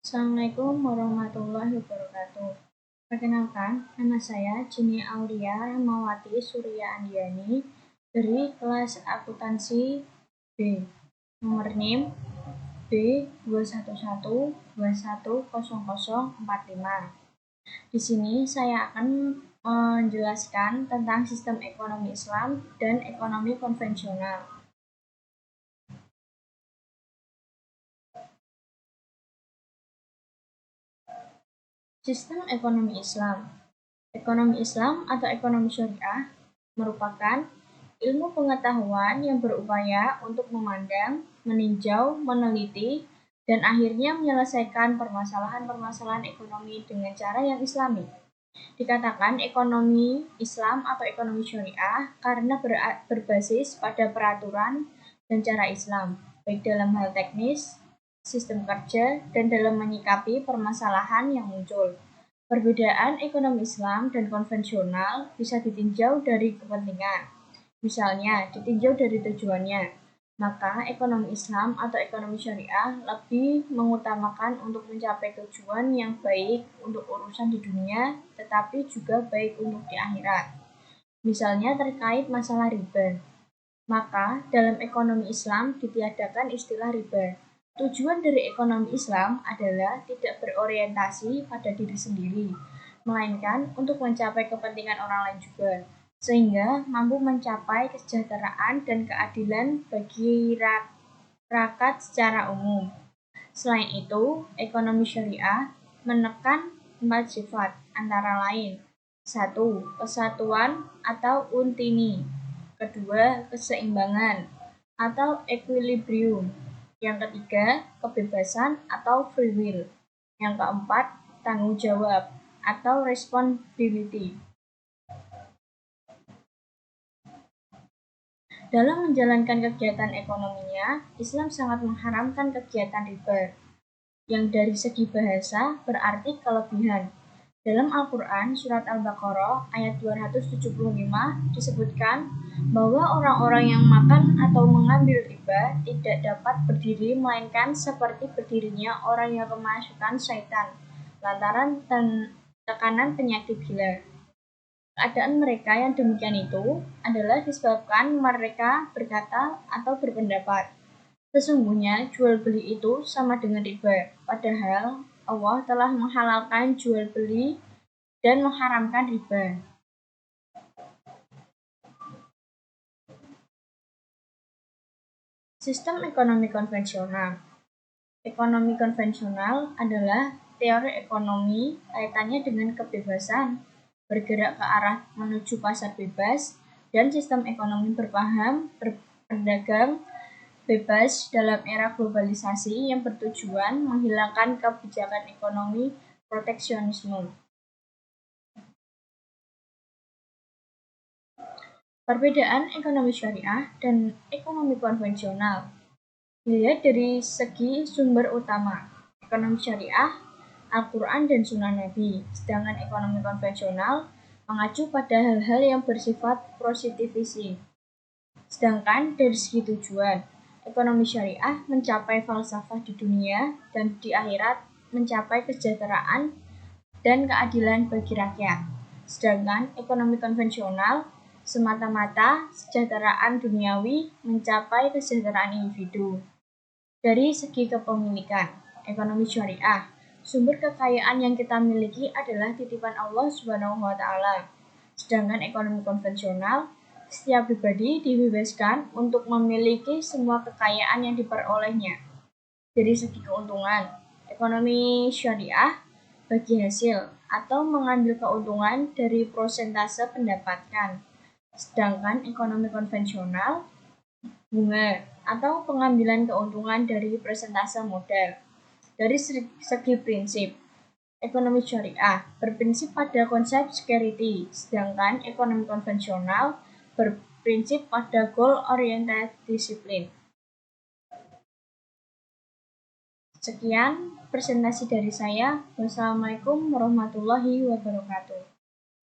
Assalamualaikum warahmatullahi wabarakatuh. Perkenalkan, nama saya Jini Aulia Rahmawati Surya Andiani dari kelas akuntansi B. Nomor NIM B211210045. Di sini saya akan menjelaskan tentang sistem ekonomi Islam dan ekonomi konvensional. Sistem ekonomi Islam. Ekonomi Islam atau ekonomi syariah merupakan ilmu pengetahuan yang berupaya untuk memandang, meninjau, meneliti, dan akhirnya menyelesaikan permasalahan-permasalahan ekonomi dengan cara yang islami. Dikatakan ekonomi Islam atau ekonomi syariah karena berbasis pada peraturan dan cara Islam, baik dalam hal teknis, sistem kerja, dan dalam menyikapi permasalahan yang muncul. Perbedaan ekonomi Islam dan konvensional bisa ditinjau dari kepentingan. Misalnya, ditinjau dari tujuannya. Maka ekonomi Islam atau ekonomi syariah lebih mengutamakan untuk mencapai tujuan yang baik untuk urusan di dunia, tetapi juga baik untuk di akhirat. Misalnya terkait masalah riba. Maka dalam ekonomi Islam ditiadakan istilah riba. Tujuan dari ekonomi Islam adalah tidak berorientasi pada diri sendiri, melainkan untuk mencapai kepentingan orang lain juga, sehingga mampu mencapai kesejahteraan dan keadilan bagi rakyat secara umum. Selain itu, ekonomi syariah menekan 4 sifat, antara lain 1. Kesatuan atau untini. 2. Keseimbangan atau equilibrium. Yang ketiga, kebebasan atau free will. Yang keempat, tanggung jawab atau responsibility. Dalam menjalankan kegiatan ekonominya, Islam sangat mengharamkan kegiatan riba, yang dari segi bahasa berarti kelebihan. Dalam Al-Quran, surat Al-Baqarah ayat 275 disebutkan bahwa orang-orang yang makan atau mengambil riba tidak dapat berdiri melainkan seperti berdirinya orang yang kemasukan syaitan lantaran tekanan penyakit gila. Keadaan mereka yang demikian itu adalah disebabkan mereka berkata atau berpendapat, sesungguhnya jual beli itu sama dengan riba, padahal Allah telah menghalalkan jual beli dan mengharamkan riba. Sistem ekonomi konvensional. Ekonomi konvensional adalah teori ekonomi kaitannya dengan kebebasan, bergerak ke arah menuju pasar bebas, dan sistem ekonomi berdagang bebas dalam era globalisasi yang bertujuan menghilangkan kebijakan ekonomi proteksionisme. Perbedaan ekonomi syariah dan ekonomi konvensional dilihat dari segi sumber utama. Ekonomi syariah, Al-Quran dan Sunnah Nabi, sedangkan ekonomi konvensional mengacu pada hal-hal yang bersifat positivisi. Sedangkan dari segi tujuan, ekonomi syariah mencapai falsafah di dunia dan di akhirat mencapai kesejahteraan dan keadilan bagi rakyat. Sedangkan ekonomi konvensional semata-mata kesejahteraan duniawi mencapai kesejahteraan individu. Dari segi kepemilikan, ekonomi syariah, sumber kekayaan yang kita miliki adalah titipan Allah Subhanahu wa Ta'ala. Sedangkan ekonomi konvensional, setiap pribadi dibebaskan untuk memiliki semua kekayaan yang diperolehnya. Dari segi keuntungan, ekonomi syariah bagi hasil atau mengambil keuntungan dari persentase pendapatan. Sedangkan ekonomi konvensional bunga atau pengambilan keuntungan dari persentase modal. Dari segi prinsip, ekonomi syariah berprinsip pada konsep security, sedangkan ekonomi konvensional berprinsip pada goal-oriented disiplin. Sekian presentasi dari saya. Wassalamualaikum warahmatullahi wabarakatuh.